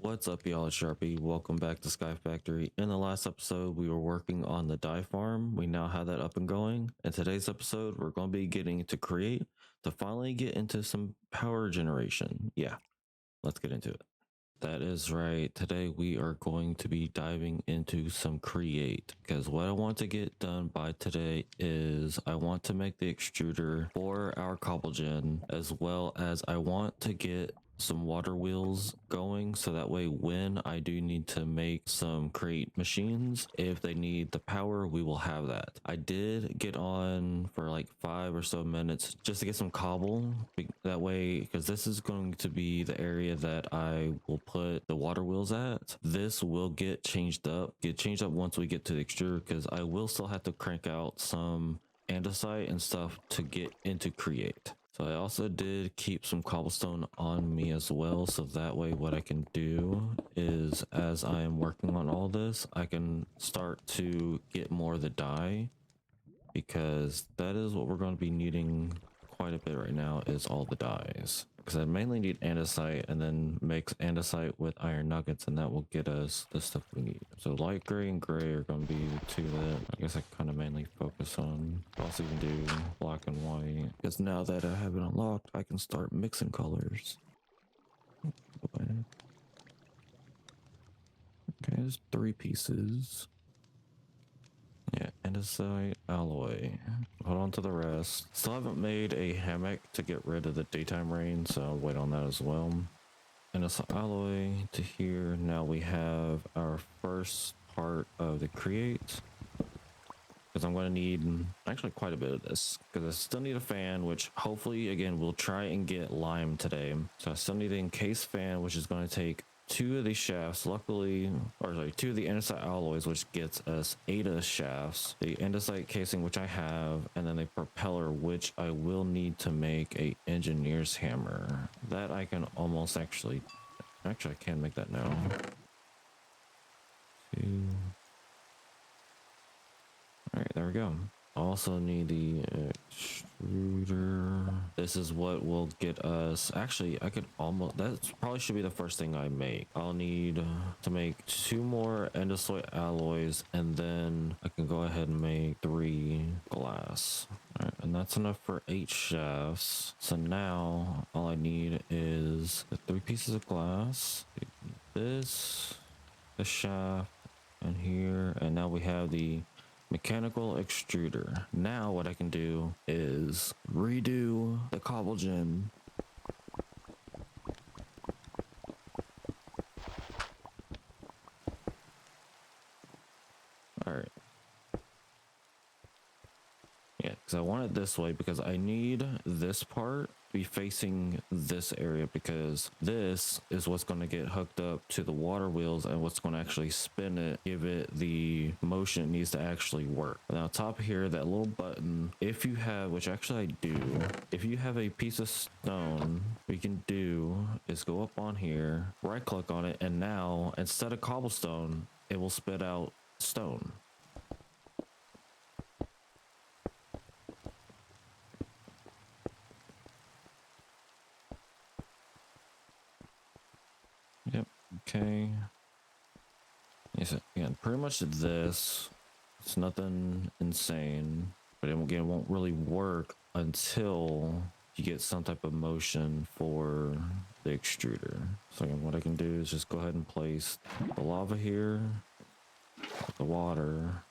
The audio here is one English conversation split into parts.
What's up, y'all? It's Sharpie. Welcome back to SkyFactory. In the last episode, we were working on the dye farm. We now have that up and going. In today's episode, we're going to be getting to create to finally get into some power generation. Yeah, let's get into it. That is right. Today we are going to be diving into some create, because what I want to get done by today is I want to make the extruder for our cobble gen, as well as I want to get some water wheels going, so that way when I do need to make some create machines, if they need the power, we will have that. I did get on for like 5 or so minutes just to get some cobble, that way, because this is going to be the area that I will put the water wheels at. This will get changed up once we get to the extruder, because I will still have to crank out some andesite and stuff to get into create. So I also did keep some cobblestone on me as well, so that way what I can do is, as I am working on all this, I can start to get more of the dye, because that is what we're going to be needing quite a bit right now, is all the dyes. Because I mainly need andesite, and then mix andesite with iron nuggets, and that will get us the stuff we need. So light gray and gray are going to be the two that I guess I kind of mainly focus on. I'll also even do black and white, because now that I have it unlocked, I can start mixing colors. Okay, there's 3 pieces. Yeah, andesite, alloy. Hold on to the rest. Still haven't made a hammock to get rid of the daytime rain, so I'll wait on that as well. Andesite alloy to here. Now we have our first part of the create, because I'm going to need actually quite a bit of this, because I still need a fan, which hopefully again we'll try and get lime today. So I still need the encased fan, which is going to take 2 of these shafts, luckily, or sorry, 2 of the andesite alloys, which gets us 8 of the shafts, the andesite casing, which I have, and then the propeller, which I will need to make a engineer's hammer. That I can almost actually I can make that now. 2. All right, there we go. Also need the extruder. This is what will get us, actually I could almost, that probably should be the first thing I make. I'll need to make 2 more andesite alloys, and then I can go ahead and make 3 glass. All right, and that's enough for 8 shafts. So now all I need is the 3 pieces of glass, this, the shaft, and here, and now we have the mechanical extruder. Now what I can do is redo the cobble gen. All right. Yeah, because I want it this way, because I need this part to be facing this area, because this is what's going to get hooked up to the water wheels and what's going to actually spin it, give it the motion it needs to actually work. Now top here, that little button, if you have, which actually I do, if you have a piece of stone, what you can do is go up on here, right click on it, and now instead of cobblestone, it will spit out stone. Yep. Okay. Yes. Again, pretty much this. It's nothing insane, but again, it won't really work until you get some type of motion for the extruder. So again, what I can do is just go ahead and place the lava here, the water.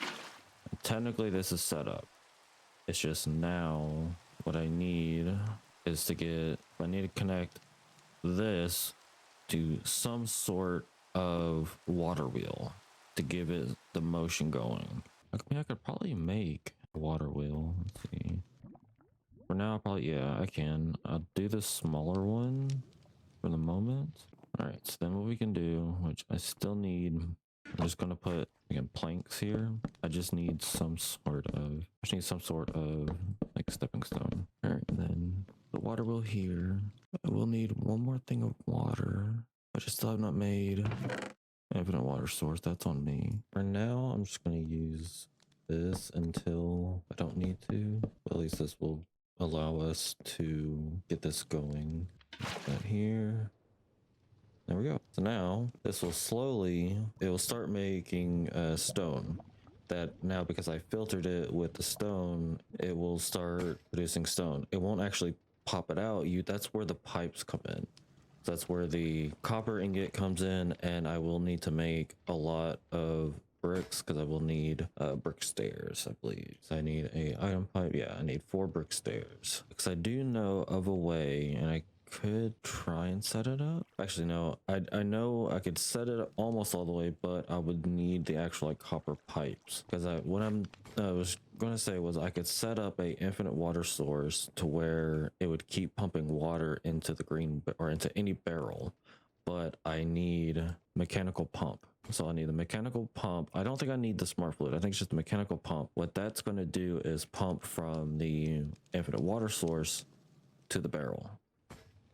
And technically, this is set up. It's just now what I need is to get. I need to connect this to some sort of water wheel to give it the motion going. I mean, I could probably make a water wheel. Let's see. For now, probably, yeah, I can. I'll do the smaller one for the moment. All right, so then what we can do, which I still need, I'm just gonna put, again, planks here. I just need some sort of, like stepping stone. All right, and then the water wheel here. I will need 1 more thing of water, but I still have not made infinite water source. That's on me. For now, I'm just going to use this until I don't need to. But at least this will allow us to get this going. Put that here. go. So now this will slowly, it will start making stone. That now, because I filtered it with the stone, it will start producing stone. It won't actually pop it out. That's where the pipes come in. So that's where the copper ingot comes in, and I will need to make a lot of bricks because I will need brick stairs, I believe. So I need a item pipe. Yeah, I need 4 brick stairs because I do know of a way, and I could try and set it up. Actually, no, I know I could set it up almost all the way, but I would need the actual like copper pipes because what I was going to say was I could set up a infinite water source to where it would keep pumping water into the green or into any barrel, but I need mechanical pump. So I need the mechanical pump. I don't think I need the smart fluid. I think it's just the mechanical pump. What that's going to do is pump from the infinite water source to the barrel.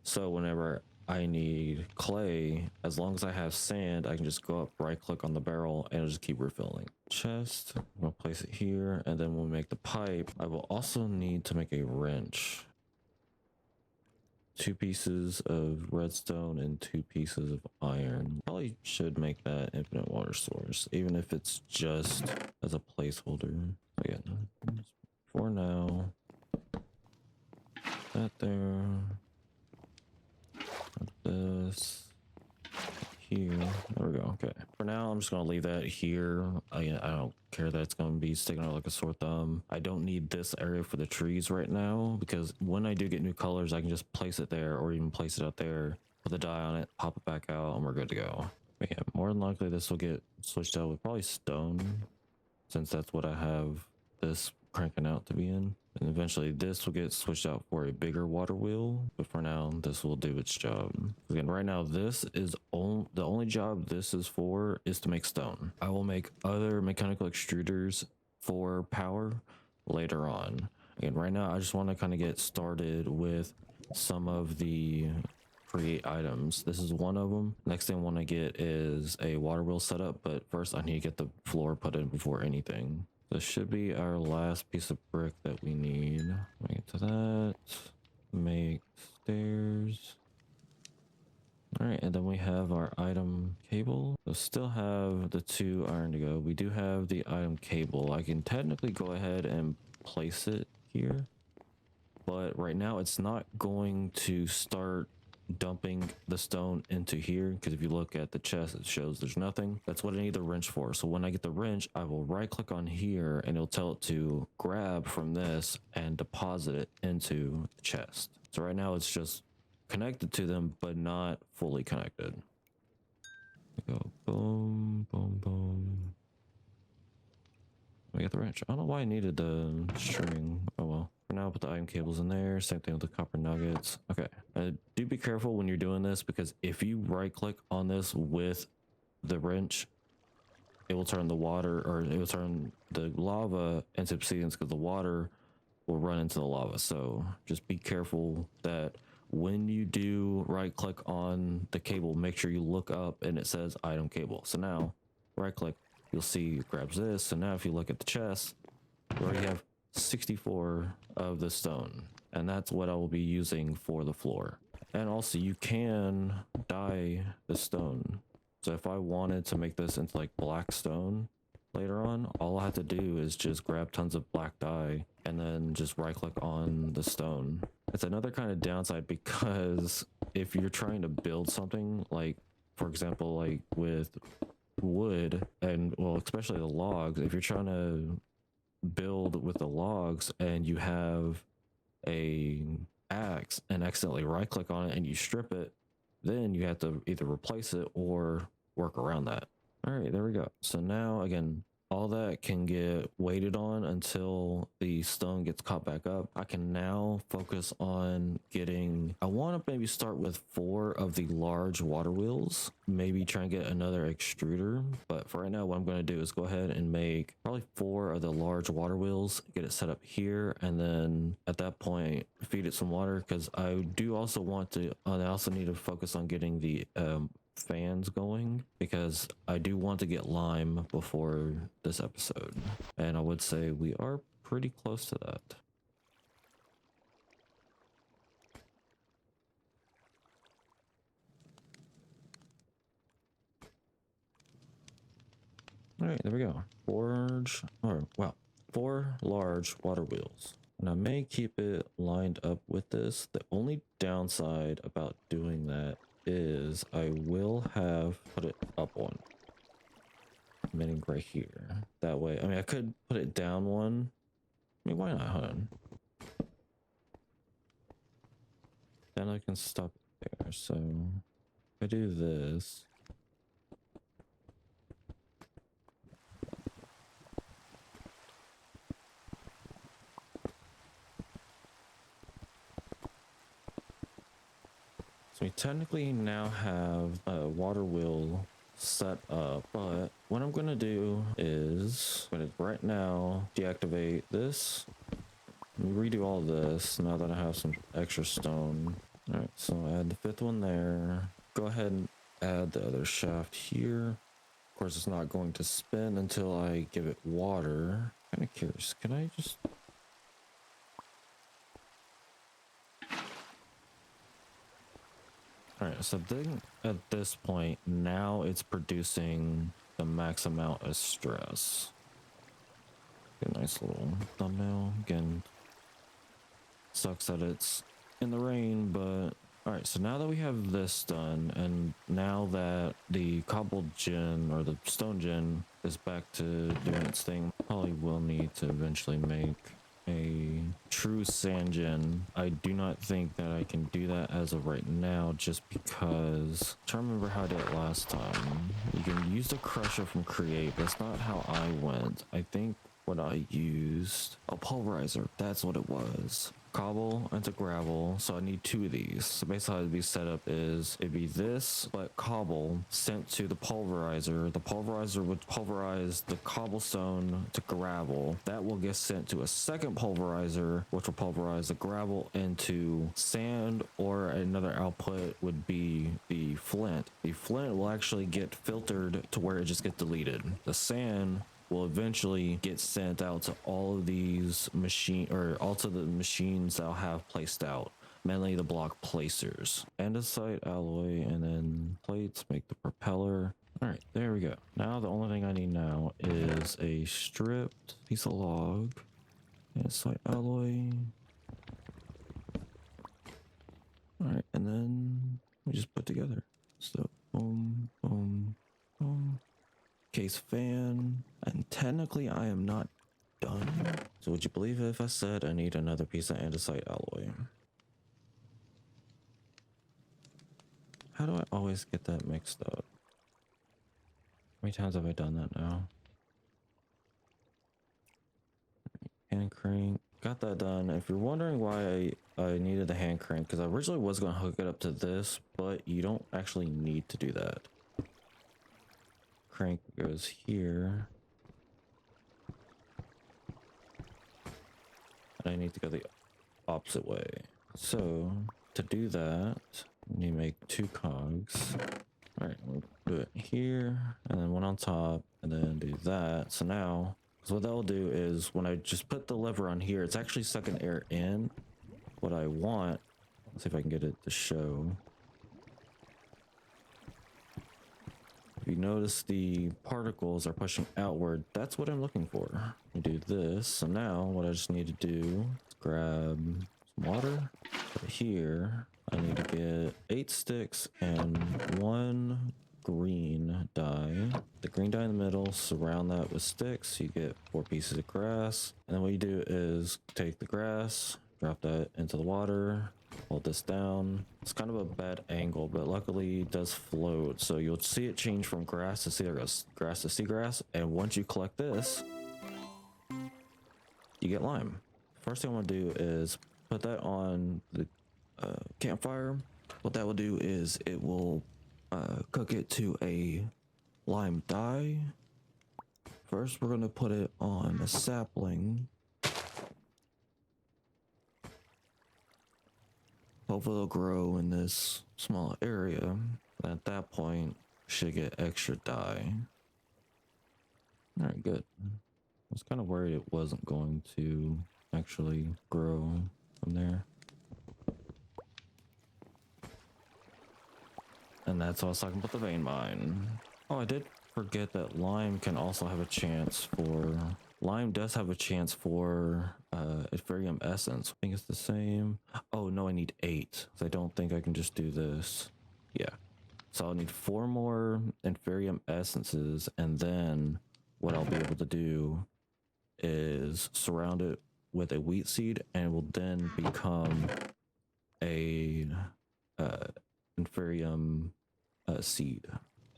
So whenever I need clay, as long as I have sand, I can just go up, right click on the barrel, and it'll just keep refilling. Chest, I'm gonna place it here, and then we'll make the pipe. I will also need to make a wrench. 2 pieces of redstone and 2 pieces of iron. Probably should make that infinite water source, even if it's just as a placeholder. So yeah, for now, that there. This here, there we go. Okay, for now I'm just gonna leave that here. I don't care that it's gonna be sticking out like a sore thumb. I don't need this area for the trees right now because when I do get new colors, I can just place it there or even place it out there, put the dye on it, pop it back out, and we're good to go. But yeah, more than likely this will get switched out with probably stone, since that's what I have this cranking out to be in. And eventually this will get switched out for a bigger water wheel, but for now this will do its job. Again, right now this is the only job this is for is to make stone. I will make other mechanical extruders for power later on. Again, right now I just want to kind of get started with some of the create items. This is one of them. Next thing I want to get is a water wheel setup, but first I need to get the floor put in before anything. This should be our last piece of brick that we need. Get to that. Make stairs. All right, and then we have our item cable. So still have the 2 iron to go. We do have the item cable. I can technically go ahead and place it here, but right now it's not going to start dumping the stone into here, because if you look at the chest it shows there's nothing. That's what I need the wrench for. So when I get the wrench, I will right click on here and it'll tell it to grab from this and deposit it into the chest. So right now it's just connected to them but not fully connected. Go boom boom boom. I get the wrench. I don't know why I needed the string. Oh well. For now, put the item cables in there. Same thing with the copper nuggets. Okay. Do be careful when you're doing this, because if you right click on this with the wrench, it will turn the water, or it will turn the lava into obsidian, because the water will run into the lava. So just be careful that when you do right click on the cable, make sure you look up and it says item cable. So now right click, you'll see it grabs this. So now if you look at the chest, we already have 64 of the stone, and that's what I will be using for the floor. And also you can dye the stone. So if I wanted to make this into like black stone later on, all I have to do is just grab tons of black dye and then just right click on the stone. It's another kind of downside, because if you're trying to build something, like for example like with wood, and well especially the logs, if you're trying to build with the logs and you have a axe and accidentally right click on it and you strip it, then you have to either replace it or work around that. All right, there we go. So now again, all that can get waited on until the stone gets caught back up. I can now focus on getting, I want to maybe start with 4 of the large water wheels, maybe try and get another extruder. But for right now, what I'm going to do is go ahead and make probably 4 of the large water wheels, get it set up here, and then at that point feed it some water, because I do also want to, I also need to focus on getting the fans going, because I do want to get lime before this episode, and I would say we are pretty close to that. All right, there we go. Forge, or wow, 4 large water wheels. And I may keep it lined up with this. The only downside about doing that is I will have put it up one, meaning right here. That way, I mean, I could put it down one. I mean, why not, hun? Then I can stop it there. So if I do this, so we technically now have a water wheel set up, but what I'm gonna do is I'm gonna right now deactivate this. Redo all this now that I have some extra stone. All right, so add the 5th one there. Go ahead and add the other shaft here. Of course, it's not going to spin until I give it water. Kind of curious, can I just... All right, so then at this point, now it's producing the max amount of stress. A nice little thumbnail. Again, sucks that it's in the rain, but all right, so now that we have this done, and now that the cobbled gen or the stone gen is back to doing its thing, probably will need to eventually make a true sand gen. I do not think that I can do that as of right now, just because I'm trying to remember how I did it last time. You can use the crusher from create, but that's not how I went. I think what I used, a pulverizer, that's what it was. Cobble into gravel, so I need 2 of these. So basically how it'd be set up is it'd be this, but cobble sent to the pulverizer. The pulverizer would pulverize the cobblestone to gravel. That will get sent to a second pulverizer, which will pulverize the gravel into sand, or another output would be the flint. The flint will actually get filtered to where it just gets deleted. The sand will eventually get sent out to all of these also the machines that I'll have placed out, mainly the block placers. Andesite alloy, and then plates make the propeller. All right, there we go. Now the only thing I need now is a stripped piece of log, andesite alloy. All right, and then we just put together. So boom, boom, boom. Case fan, and technically I am not done. So would you believe it if I said I need another piece of andesite alloy? How do I always get that mixed up? How many times have I done that now? Hand crank, got that done. If you're wondering why I needed the hand crank, because I originally was going to hook it up to this, but you don't actually need to do that. Crank goes here. And I need to go the opposite way. So to do that, you make 2 cogs. All right, we'll do it here, and then one on top, and then do that. So now, so what that will do is when I just put the lever on here, it's actually sucking air in. What I want, let's see if I can get it to show. If you notice the particles are pushing outward, that's what I'm looking for. We do this, so now what I just need to do is grab some water. Put it here. I need to get 8 sticks and 1 green dye. The green dye in the middle, surround that with sticks. You get 4 pieces of grass. And then what you do is take the grass, drop that into the water, hold this down. It's kind of a bad angle, but luckily it does float. So you'll see it change from grass to seagrass, grass to seagrass. And once you collect this, you get lime. First thing I want to do is put that on the campfire. What that will do is it will cook it to a lime dye. First, we're going to put it on a sapling. Hopefully it'll grow in this small area. And at that point, should get extra dye. All right, good. I was kind of worried it wasn't going to actually grow from there. And that's also I can put the vein mine. Oh, I did forget that lime can also have a chance for lime does have a chance for Ethereum essence. I think it's the same. Oh no, I need 8. So I don't think I can just do this. Yeah. So I'll need 4 more Ethereum essences, and then what I'll be able to do is surround it with a wheat seed, and it will then become a Ethereum seed,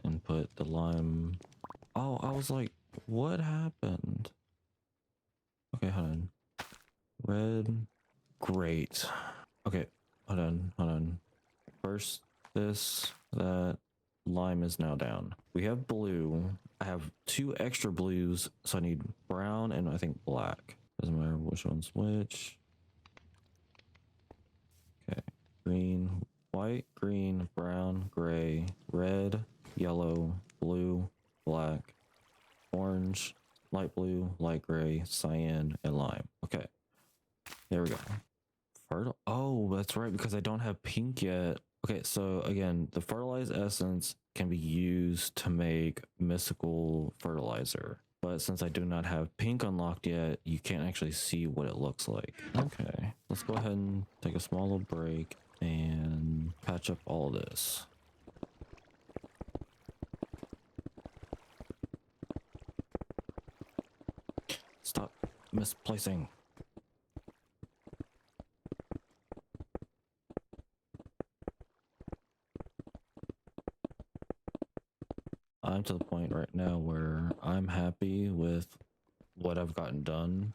and put the lime. Oh, I was like, what happened? Okay, hold on. Red. Great. Okay, hold on. First, that lime is now down. We have blue. I have 2 extra blues, so I need brown and I think black. Doesn't matter which one's which. Okay, green, white, green, brown, gray, red, yellow, blue, black, orange, light blue, light gray, cyan, and lime. Okay, there we go. Oh, that's right, because I don't have pink yet. Okay, so again, the fertilized essence can be used to make mystical fertilizer. But since I do not have pink unlocked yet, you can't actually see what it looks like. Okay, let's go ahead and take a small little break and patch up all this. Stop misplacing. I'm to the point right now where I'm happy with what I've gotten done.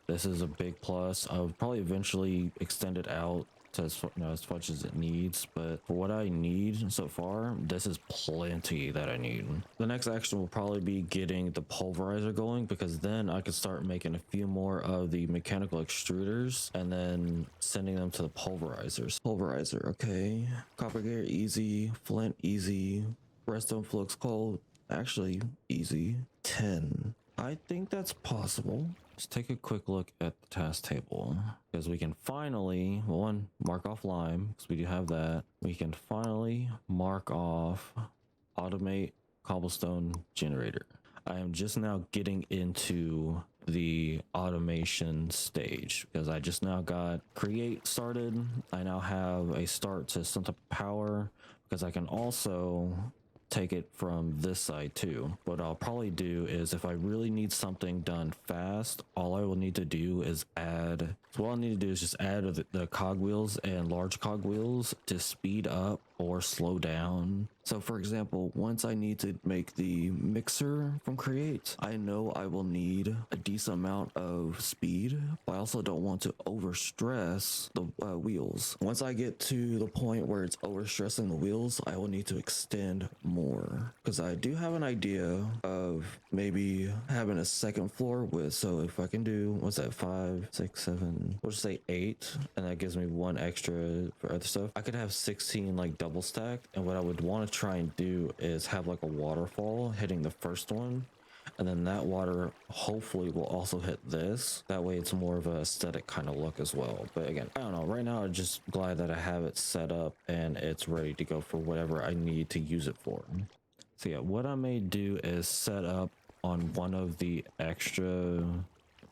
This is a big plus. I would probably eventually extend it out to as much as it needs, but for what I need so far, this is plenty that I need. The next action will probably be getting the pulverizer going, because then I could start making a few more of the mechanical extruders and then sending them to the pulverizers. Pulverizer, okay. Copper gear, easy. Flint, easy. Redstone flux cold, actually easy. 10. I think that's possible. Let's take a quick look at the task table, because we can finally, one, mark off lime, because we do have that. We can finally mark off automate cobblestone generator. I am just now getting into the automation stage, because I just now got create started. I now have a start to some type of power, because I can also take it from this side too. What I'll probably do is, if I really need something done fast, all I will need to do is add, so what I'll need to do is just add the cogwheels and large cogwheels to speed up or slow down. So for example, once I need to make the mixer from create, I know I will need a decent amount of speed, but I also don't want to overstress the wheels. Once I get to the point where it's overstressing the wheels, I will need to extend more, because I do have an idea of maybe having a second floor with, so if I can do, what's that, 5, 6, 7, we'll just say 8, and that gives me 1 extra for other stuff. I could have 16 like double stacked, and what I would want to try and do is have like a waterfall hitting the first one, and then that water hopefully will also hit this. That way it's more of a aesthetic kind of look as well. But again, I don't know, right now I'm just glad that I have it set up and it's ready to go for whatever I need to use it for. So yeah, what I may do is set up on one of the extra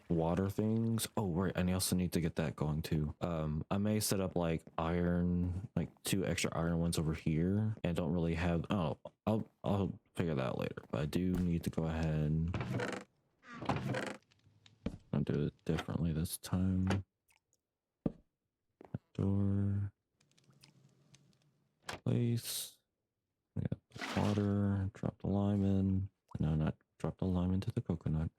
water things. Oh right, I also need to get that going too. I may set up like iron, like 2 extra iron ones over here, and don't really have, oh, I'll figure that out later, but I do need to go ahead and do it differently this time. Door, place, we got the water, drop the lime in. No, not drop the lime into the coconut.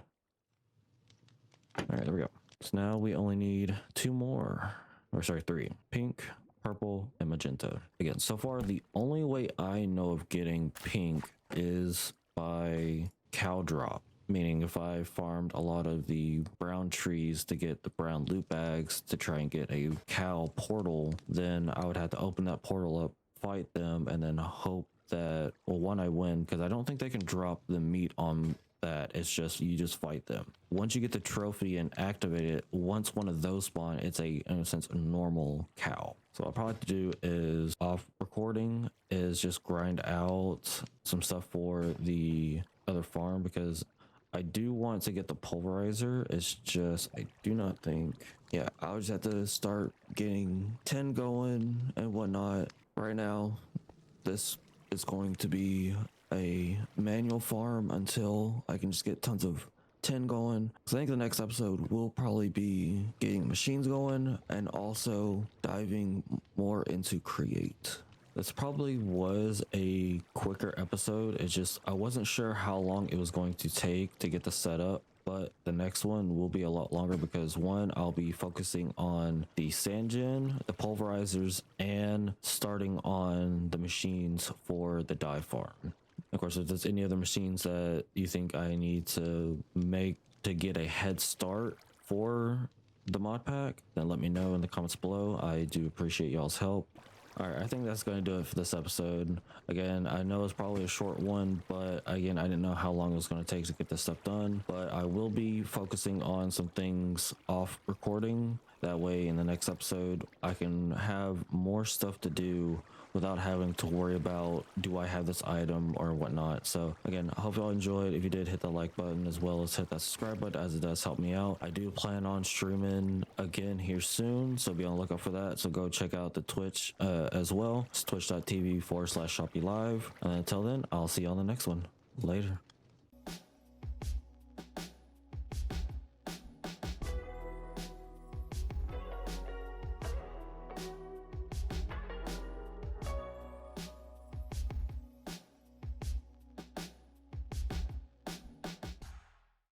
All right, there we go. So now we only need 2 more, or sorry, 3. Pink, purple, and magenta. Again, so far the only way I know of getting pink is by cow drop, meaning if I farmed a lot of the brown trees to get the brown loot bags to try and get a cow portal, then I would have to open that portal up, fight them, and then hope that, well, one, I win, because I don't think they can drop the meat on that. It's just, you just fight them. Once you get the trophy and activate it, once one of those spawn, it's a, in a sense, a normal cow. So what I'll probably have to do is, off recording, is just grind out some stuff for the other farm because I do want to get the pulverizer. It's just I do not think. Yeah, I'll just have to start getting 10 going and whatnot. Right now, this is going to be a manual farm until I can just get tons of 10 going. So I think the next episode will probably be getting machines going and also diving more into create. This probably was a quicker episode. It's just I wasn't sure how long it was going to take to get the setup, but the next one will be a lot longer because one, I'll be focusing on the sand gen, the pulverizers, and starting on the machines for the dye farm. Of course, if there's any other machines that you think I need to make to get a head start for the mod pack, then let me know in the comments below. I do appreciate y'all's help. All right, I think that's going to do it for this episode. Again, I know it's probably a short one, but again, I didn't know how long it was going to take to get this stuff done. But I will be focusing on some things off recording. That way, in the next episode, I can have more stuff to do without having to worry about do I have this item or whatnot. So again, I hope y'all enjoyed. If you did, hit the like button as well as hit that subscribe button, as it does help me out. I do plan on streaming again here soon, so be on the lookout for that. So go check out the Twitch as well. It's twitch.tv/ShoppyLive. And until then, I'll see you on the next one. Later.